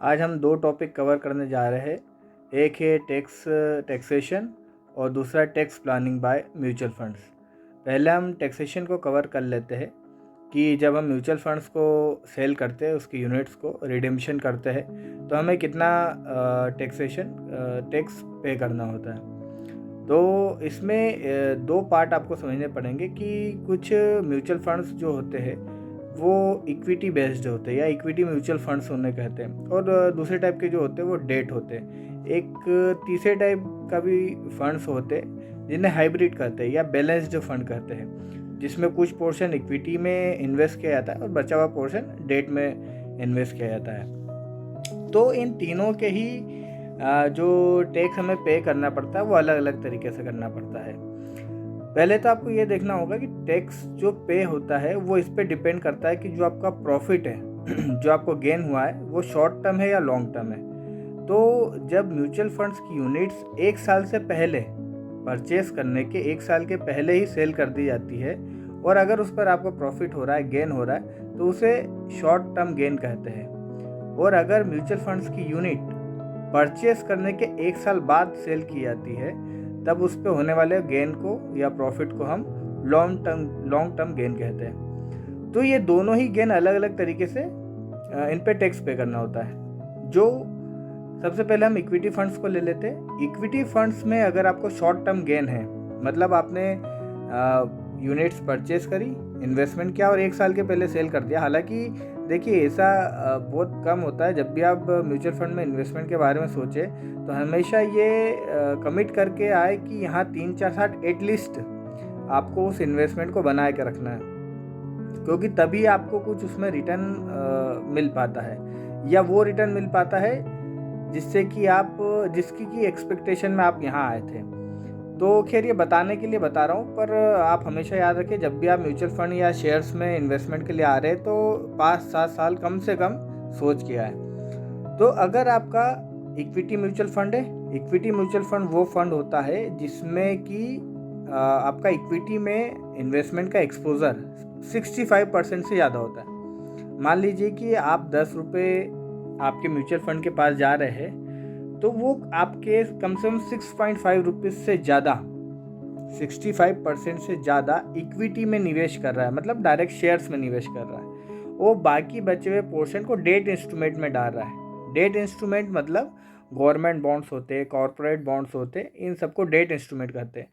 आज हम दो टॉपिक कवर करने जा रहे हैं। एक है टैक्सेशन और दूसरा tax planning by mutual funds. पहले हम टैक्सेशन को कवर कर लेते हैं कि जब हम म्यूचुअल फंड्स को सेल करते हैं, उसकी यूनिट्स को रिडेम्पशन करते हैं, तो हमें कितना टैक्स पे करना होता है। तो इसमें दो पार्ट आपको समझने पड़ेंगे कि कुछ म्यूचुअल फंड्स जो होते हैं वो इक्विटी बेस्ड होते हैं या इक्विटी म्यूचुअल फंड्स उन्हें कहते हैं, और दूसरे टाइप के जो होते हैं वो डेट होते हैं। एक तीसरे टाइप का भी फंड्स होते हैं जिन्हें हाइब्रिड कहते हैं या बैलेंस्ड फंड कहते हैं, जिसमें कुछ पोर्शन इक्विटी में इन्वेस्ट किया जाता है और बचा हुआ पोर्शन डेट में इन्वेस्ट किया जाता है। तो इन तीनों के ही जो टैक्स हमें पे करना पड़ता है वो अलग अलग तरीके से करना पड़ता है। पहले तो आपको ये देखना होगा कि टैक्स जो पे होता है वो इस पे डिपेंड करता है कि जो आपका प्रॉफिट है जो आपको गेन हुआ है वो शॉर्ट टर्म है या लॉन्ग टर्म है। तो जब म्यूचुअल फंड्स की यूनिट्स एक साल से पहले परचेस करने के एक साल के पहले ही सेल कर दी जाती है और अगर उस पर आपको प्रॉफिट हो रहा है, गेन हो रहा है, तो उसे शॉर्ट टर्म गेन कहते हैं। और अगर म्यूचुअल फंड्स की यूनिट परचेस करने के एक साल बाद सेल की जाती है, तब उस पे होने वाले गेन को या प्रॉफिट को हम लॉन्ग टर्म गेन कहते हैं। तो ये दोनों ही गेन अलग अलग तरीके से इन पे टैक्स पे करना होता है। जो सबसे पहले हम इक्विटी फंड्स को ले लेते हैं। इक्विटी फंड्स में अगर आपको शॉर्ट टर्म गेन है, मतलब आपने यूनिट्स परचेस करी, इन्वेस्टमेंट किया और एक साल के पहले सेल कर दिया। हालांकि देखिए ऐसा बहुत कम होता है। जब भी आप म्यूचुअल फंड में इन्वेस्टमेंट के बारे में सोचें तो हमेशा ये कमिट करके आए कि यहाँ 3-4 साल एटलीस्ट आपको उस इन्वेस्टमेंट को बना के रखना है, क्योंकि तभी आपको कुछ उसमें रिटर्न मिल पाता है, या वो रिटर्न मिल पाता है जिससे कि आप जिसकी की एक्सपेक्टेशन में आप यहाँ आए थे। तो खैर ये बताने के लिए बता रहा हूँ, पर आप हमेशा याद रखें जब भी आप म्यूचुअल फंड या शेयर्स में इन्वेस्टमेंट के लिए आ रहे हैं तो 5-7 साल कम से कम सोच के आए। तो अगर आपका इक्विटी म्यूचुअल फंड है, इक्विटी म्यूचुअल फंड वो फंड होता है जिसमें कि आपका इक्विटी में इन्वेस्टमेंट का एक्सपोजर 65% से ज़्यादा होता है। मान लीजिए कि आप 10 रुपये आपके म्यूचुअल फंड के पास जा रहे हैं, तो वो आपके कम से कम 6.5 रुपीज़ से ज़्यादा 65% से ज़्यादा इक्विटी में निवेश कर रहा है, मतलब डायरेक्ट शेयर्स में निवेश कर रहा है। वो बाकी बचे हुए पोर्शन को डेट इंस्ट्रूमेंट में डाल रहा है। डेट इंस्ट्रूमेंट मतलब गवर्नमेंट बॉन्ड्स होते हैं, कॉरपोरेट बॉन्ड्स होते हैं, इन सबको डेट इंस्ट्रूमेंट कहते हैं।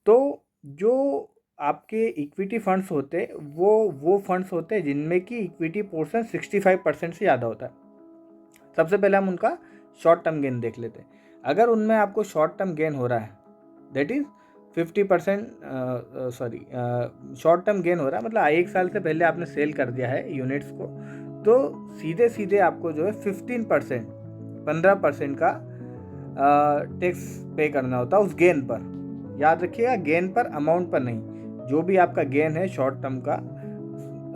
तो जो आपके इक्विटी फंड्स होते हैं वो फंड्स होते हैं जिनमें कि इक्विटी पोर्शन 65% से ज़्यादा होता है। सबसे पहले हम उनका शॉर्ट टर्म गेन देख लेते हैं। अगर उनमें आपको शॉर्ट टर्म गेन हो रहा है, that is 50%, short term gain हो रहा है, मतलब एक साल से पहले आपने सेल कर दिया है यूनिट्स को, तो सीधे सीधे आपको जो है 15% का टैक्स पे करना होता है उस गेन पर। याद रखिएगा, गेन पर, अमाउंट पर नहीं। जो भी आपका गेन है शॉर्ट टर्म का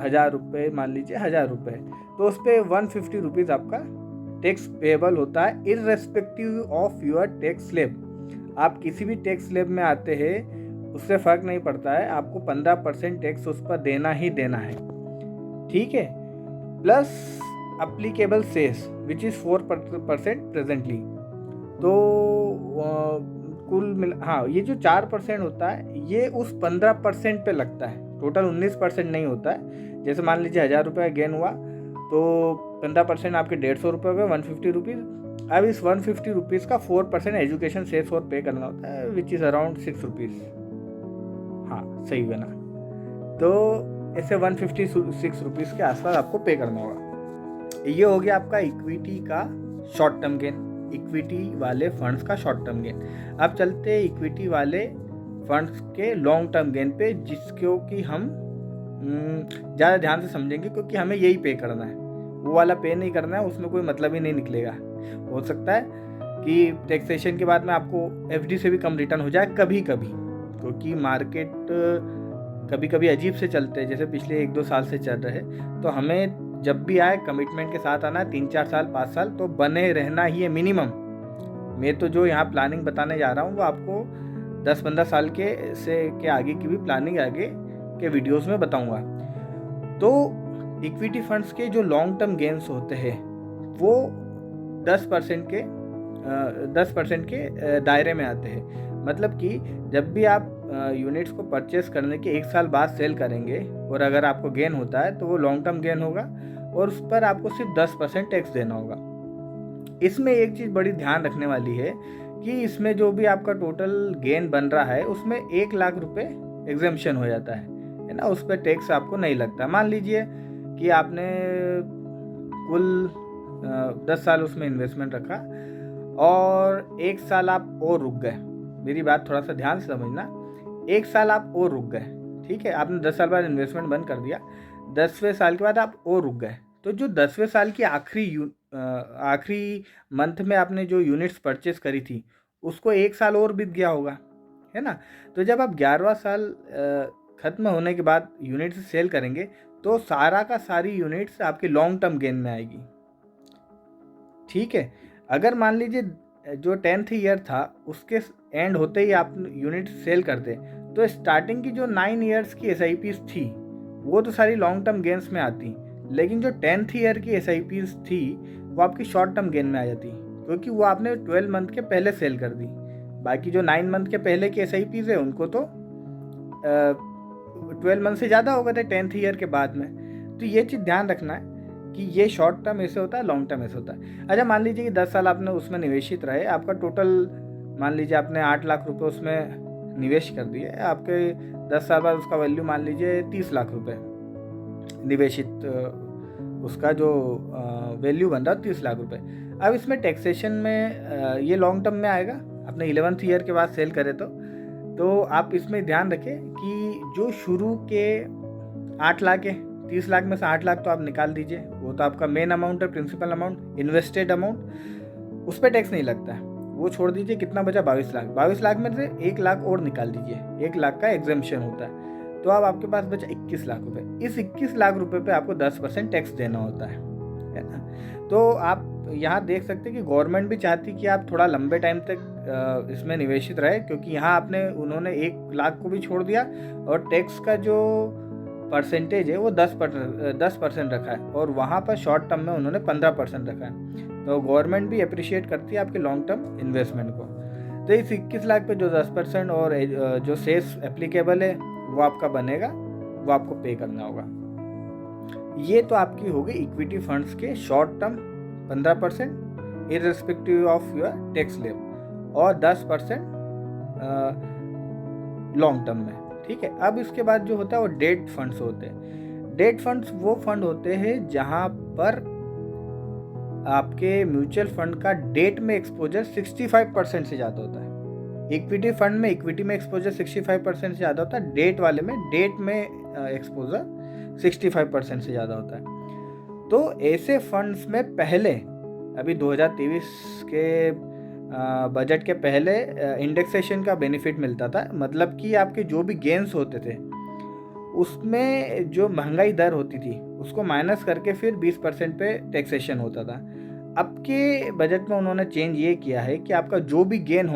1000 रुपये, मान लीजिए 1000 रुपये, तो उस पर 150 रुपीज़ आपका टैक्स पेबल होता है, irrespective of your tax slab. आप किसी भी टैक्स स्लैब में आते हैं उससे फ़र्क नहीं पड़ता है, आपको 15% टैक्स उस पर देना ही देना है, ठीक है। Plus applicable cess which is 4% presently. तो कुल मिल, हाँ, ये जो 4% होता है ये उस 15% पे लगता है, टोटल 19% नहीं होता है। जैसे मान लीजिए 1000 रुपये का गेन हुआ तो 15% आपके 150 रुपये हो गए, 150 रुपीज़। अब इस 150 रुपीज़ का 4% एजुकेशन सेस और पे करना होता है, विच इज़ अराउंड 6 रुपीज़। हाँ, सही है ना। तो ऐसे 156 रुपीज़ के आसपास आपको पे करना होगा। ये हो गया आपका इक्विटी का शॉर्ट टर्म गेन, इक्विटी वाले फंड्स का शॉर्ट टर्म गेन। अब चलते हैं इक्विटी वाले फंड्स के लॉन्ग टर्म गेन पे, जिसको कि हम ज़्यादा ध्यान से समझेंगे, क्योंकि हमें यही पे करना है, वो वाला पे नहीं करना है, उसमें कोई मतलब ही नहीं निकलेगा। हो सकता है कि टैक्सेशन के बाद में आपको एफडी से भी कम रिटर्न हो जाए कभी कभी, क्योंकि मार्केट कभी कभी अजीब से चलते हैं, जैसे पिछले 1-2 साल से चल रहे हैं। तो हमें जब भी आए कमिटमेंट के साथ आना है, 3-4 साल 5 साल तो बने रहना ही है मिनिमम। मैं तो जो यहाँ प्लानिंग बताने जा रहा हूँ वो आपको 10-15 साल के आगे की भी प्लानिंग आगे के वीडियोस में बताऊंगा। तो इक्विटी फंड्स के जो लॉन्ग टर्म गेन्स होते हैं वो 10% के दायरे में आते हैं। मतलब कि जब भी आप यूनिट्स को परचेस करने के 1 साल बाद सेल करेंगे और अगर आपको गेन होता है तो वो लॉन्ग टर्म गेन होगा और उस पर आपको सिर्फ 10% टैक्स देना होगा। इसमें एक चीज़ बड़ी ध्यान रखने वाली है कि इसमें जो भी आपका टोटल गेन बन रहा है उसमें 1 लाख रुपए एग्जेम्पशन हो जाता है ना, उस पर टैक्स आपको नहीं लगता। मान लीजिए कि आपने कुल 10 साल उसमें इन्वेस्टमेंट रखा और 1 साल आप और रुक गए। मेरी बात थोड़ा सा ध्यान से समझना, 1 साल आप और रुक गए, ठीक है, आपने 10 साल बाद इन्वेस्टमेंट बंद कर दिया, 10वें साल के बाद आप और रुक गए, तो जो 10वें साल की आखिरी मंथ में आपने जो यूनिट्स परचेस करी थी उसको 1 साल और बीत गया होगा, है ना। तो जब आप 11वां साल ख़त्म होने के बाद यूनिट्स सेल करेंगे तो सारा का सारी यूनिट्स आपके लॉन्ग टर्म गेन में आएगी, ठीक है। अगर मान लीजिए जो 10th ईयर था उसके एंड होते ही आप यूनिट सेल करते तो स्टार्टिंग की जो 9 ईयर्स की SIPs थी वो तो सारी लॉन्ग टर्म गेन्स में आती, लेकिन जो 10th ईयर की SIPs थी वो आपकी शॉर्ट टर्म गेन में आ जाती क्योंकि वो आपने 12 मंथ के पहले सेल कर दी। बाकी जो 9 मंथ के पहले की SIPs है उनको तो 12 मंथ से ज़्यादा हो गए थे 10th ईयर के बाद में। तो ये चीज़ ध्यान रखना है कि ये शॉर्ट टर्म ऐसे होता है, लॉन्ग टर्म ऐसे होता है। अच्छा, मान लीजिए कि 10 साल आपने उसमें निवेशित रहे, आपका टोटल मान लीजिए आपने 8 लाख रुपए उसमें निवेश कर दिए, आपके 10 साल बाद उसका वैल्यू मान लीजिए 30 लाख रुपए निवेशित, उसका जो वैल्यू बन रहा है 30 लाख रुपए। अब इसमें टैक्सेशन में ये लॉन्ग टर्म में आएगा, आपने 11th ईयर के बाद सेल करे तो आप इसमें ध्यान रखें कि जो शुरू के 8 लाख है, 30 लाख में से 8 लाख तो आप निकाल दीजिए, वो तो आपका मेन अमाउंट है, प्रिंसिपल अमाउंट, इन्वेस्टेड अमाउंट, उस पर टैक्स नहीं लगता है, वो छोड़ दीजिए। कितना बचा? 22 लाख। 22 लाख में से 1 लाख और निकाल दीजिए, 1 लाख का एग्जेम्पशन होता है, तो अब आपके पास बचा 21 लाख रुपए। इस 21 लाख रुपए पे आपको 10% टैक्स देना होता है ना। तो आप यहाँ देख सकते हैं कि गवर्नमेंट भी चाहती कि आप थोड़ा लंबे टाइम तक इसमें निवेशित रहे, क्योंकि यहाँ उन्होंने 1 लाख को भी छोड़ दिया और टैक्स का जो परसेंटेज है वो 10% रखा है और वहाँ पर शॉर्ट टर्म में उन्होंने 15% रखा है। तो गवर्नमेंट भी अप्रिशिएट करती है आपके लॉन्ग टर्म इन्वेस्टमेंट को। तो इस 21 लाख पे जो 10% और जो सेस एप्लीकेबल है वो आपका बनेगा, वो आपको पे करना होगा। ये तो आपकी होगी इक्विटी फंड्स के short term 15% irrespective of your tax slab और 10% लॉन्ग टर्म में, ठीक है। अब इसके बाद जो होता है वो डेट फंड्स होते हैं। डेट फंड्स वो फंड होते हैं जहां पर आपके म्यूचुअल फंड का डेट में एक्सपोजर 65% से ज़्यादा होता है। इक्विटी फंड में इक्विटी में एक्सपोजर 65% से ज़्यादा होता है, डेट वाले में डेट में एक्सपोजर 65% से ज़्यादा होता है। तो ऐसे फंड्स में पहले अभी 2023 के बजट के पहले इंडेक्सेशन का बेनिफिट मिलता था, मतलब कि आपके जो भी गेन्स होते थे उसमें जो महंगाई दर होती थी उसको माइनस करके फिर 20% पे टैक्सेशन होता था। अब के बजट में उन्होंने चेंज ये किया है कि आपका जो भी गेन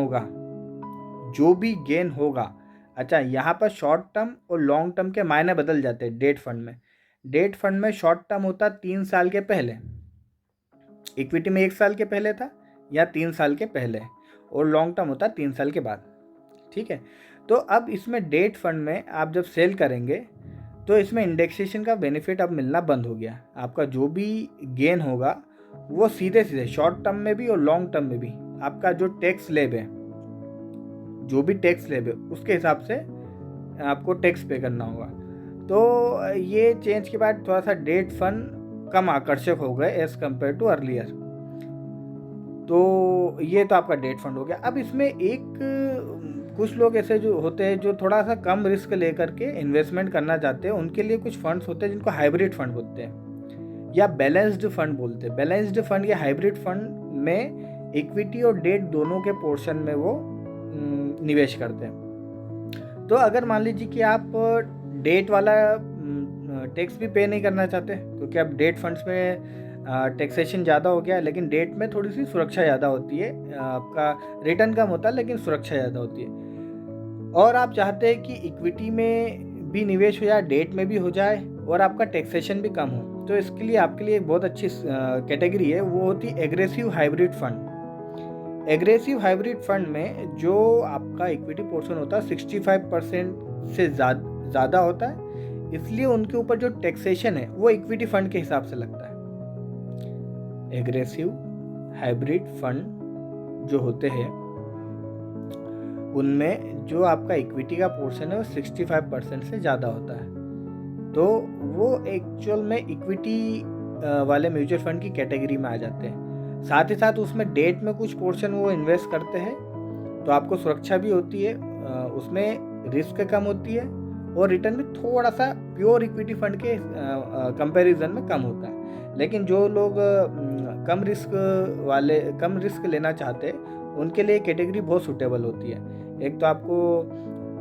होगा, अच्छा यहाँ पर शॉर्ट टर्म और लॉन्ग टर्म के मायने बदल जाते हैं। डेट फंड में शॉर्ट टर्म होता 3 साल के पहले, इक्विटी में 1 साल के पहले था या 3 साल के पहले, और लॉन्ग टर्म होता 3 साल के बाद, ठीक है। तो अब इसमें डेट फंड में आप जब सेल करेंगे तो इसमें इंडेक्सेशन का बेनिफिट अब मिलना बंद हो गया। आपका जो भी गेन होगा वो सीधे शॉर्ट टर्म में भी और लॉन्ग टर्म में भी आपका जो टैक्स स्लैब है उसके हिसाब से आपको टैक्स पे करना होगा। तो ये चेंज के बाद थोड़ा सा डेट फंड कम आकर्षक हो गए एज कम्पेयर टू अर्लियर। तो ये तो आपका डेट फंड हो गया। अब इसमें कुछ लोग ऐसे जो होते हैं जो थोड़ा सा कम रिस्क लेकर के इन्वेस्टमेंट करना चाहते हैं, उनके लिए कुछ फंड्स होते हैं जिनको हाइब्रिड फंड बोलते हैं या बैलेंस्ड फंड बोलते हैं। बैलेंस्ड फंड या हाइब्रिड फंड में इक्विटी और डेट दोनों के पोर्शन में वो निवेश करते हैं। तो अगर मान लीजिए कि आप डेट वाला टैक्स भी पे नहीं करना चाहते, क्योंकि अब डेट फंड्स में टैक्सेशन ज़्यादा हो गया है, लेकिन डेट में थोड़ी सी सुरक्षा ज़्यादा होती है, आपका रिटर्न कम होता है लेकिन सुरक्षा ज़्यादा होती है। और आप चाहते हैं कि इक्विटी में भी निवेश हो जाए, डेट में भी हो जाए और आपका टैक्सेशन भी कम हो, तो इसके लिए आपके लिए एक बहुत अच्छी कैटेगरी है, वो होती है aggressive hybrid fund. Aggressive hybrid fund में जो आपका इक्विटी पोर्शन होता है 65% से ज़्यादा होता है, इसलिए उनके ऊपर जो टैक्सेशन है वो इक्विटी फंड के हिसाब से लगता है। एग्रेसिव हाइब्रिड फंड जो होते हैं उनमें जो आपका इक्विटी का पोर्शन है वो 65% से ज़्यादा होता है, तो वो एक्चुअल में इक्विटी वाले म्यूचुअल फंड की कैटेगरी में आ जाते हैं। साथ ही साथ उसमें डेट में कुछ पोर्शन वो इन्वेस्ट करते हैं, तो आपको सुरक्षा भी होती है, उसमें रिस्क कम होती है और रिटर्न भी थोड़ा सा प्योर इक्विटी फंड के कंपैरिजन में कम होता है। लेकिन जो लोग कम रिस्क लेना चाहते हैं उनके लिए कैटेगरी बहुत सूटेबल होती है। एक तो आपको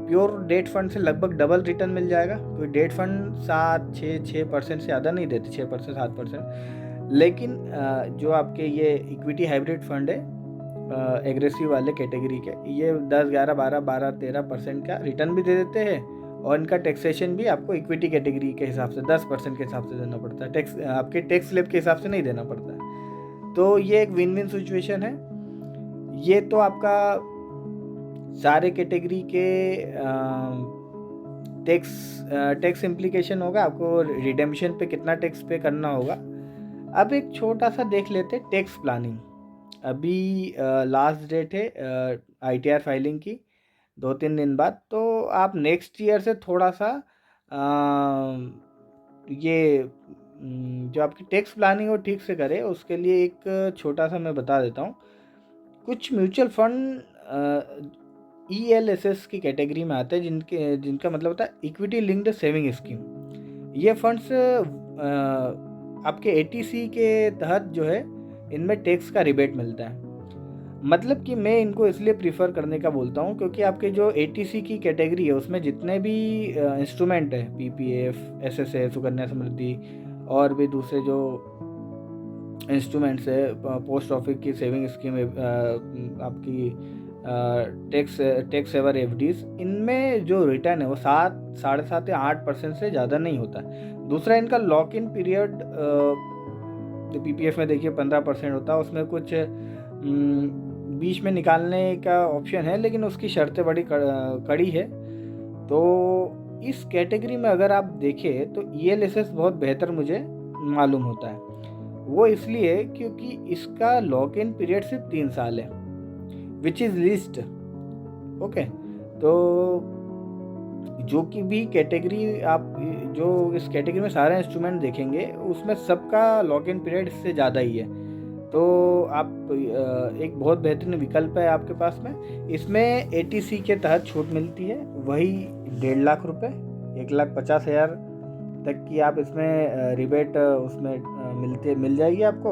प्योर डेट फंड से लगभग डबल रिटर्न मिल जाएगा, क्योंकि डेट फंड 6% से ज़्यादा नहीं देते, 6% 7%। लेकिन जो आपके ये इक्विटी हाइब्रिड फंड है एग्रेसिव वाले कैटेगरी के, ये 10, 11, 12, 13% का रिटर्न भी दे देते हैं, और इनका टैक्सेशन भी आपको इक्विटी कैटेगरी के हिसाब से 10% के हिसाब से देना पड़ता है, टैक्स आपके टैक्स स्लैब के हिसाब से नहीं देना पड़ता है। तो ये एक विन विन सिचुएशन है। ये तो आपका सारे कैटेगरी के टैक्स इम्प्लीकेशन होगा, आपको रिडेम्पशन पे कितना टैक्स पे करना होगा। अब एक छोटा सा देख लेते हैं टैक्स प्लानिंग। अभी लास्ट डेट है ITR फाइलिंग की 2-3 दिन बाद, तो आप नेक्स्ट ईयर से थोड़ा सा ये जो आपकी टैक्स प्लानिंग हो ठीक से करें। उसके लिए एक छोटा सा मैं बता देता हूँ। कुछ म्यूचुअल फंड ELSS की कैटेगरी में आते हैं, जिनका मतलब होता है इक्विटी लिंक्ड सेविंग स्कीम। ये फंड्स आपके ATC के तहत जो है इनमें टैक्स का रिबेट मिलता है। मतलब कि मैं इनको इसलिए प्रीफर करने का बोलता हूँ क्योंकि आपके जो ATC की कैटेगरी है उसमें जितने भी इंस्ट्रूमेंट है, PPF, SSA, सुकन्या समृद्धि और भी दूसरे जो इंस्ट्रूमेंट्स है, पोस्ट ऑफिस की सेविंग स्कीम, आपकी टैक्स सेवर FDs, इनमें जो रिटर्न है वो 7, 7.5 या 8% से ज़्यादा नहीं होता। दूसरा, इनका लॉक इन पीरियड PPF में देखिए 15% होता है, उसमें कुछ बीच में निकालने का ऑप्शन है, लेकिन उसकी शर्तें बड़ी कड़ी है। तो इस कैटेगरी में अगर आप देखें तो ELSS बहुत बेहतर मुझे मालूम होता है। वो इसलिए क्योंकि इसका लॉक इन पीरियड सिर्फ 3 साल है, विच इज़ लिस्ट। ओके, तो जो कि भी कैटेगरी आप जो इस कैटेगरी में सारे इंस्ट्रूमेंट देखेंगे उसमें सबका लॉक इन पीरियड इससे ज़्यादा ही है। तो आप एक बहुत बेहतरीन विकल्प है आपके पास में। इसमें ATC के तहत छूट मिलती है, वही 1.5 लाख रुपये, 1,50,000 तक की आप इसमें रिबेट उसमें मिल जाएगी आपको।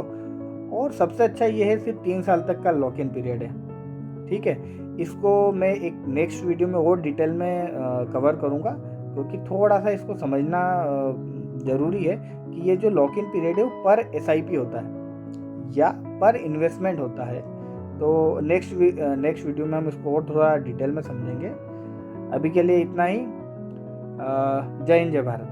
और सबसे अच्छा ये है सिर्फ 3 साल तक का लॉक इन पीरियड है। ठीक है, इसको मैं एक नेक्स्ट वीडियो में और डिटेल में कवर करूँगा, क्योंकि थोड़ा सा इसको समझना ज़रूरी है कि ये जो लॉक इन पीरियड है वो पर SIP होता है या पर इन्वेस्टमेंट होता है। तो नेक्स्ट वीडियो में हम इसको और थोड़ा डिटेल में समझेंगे। अभी के लिए इतना ही। जय हिंद, जय भारत।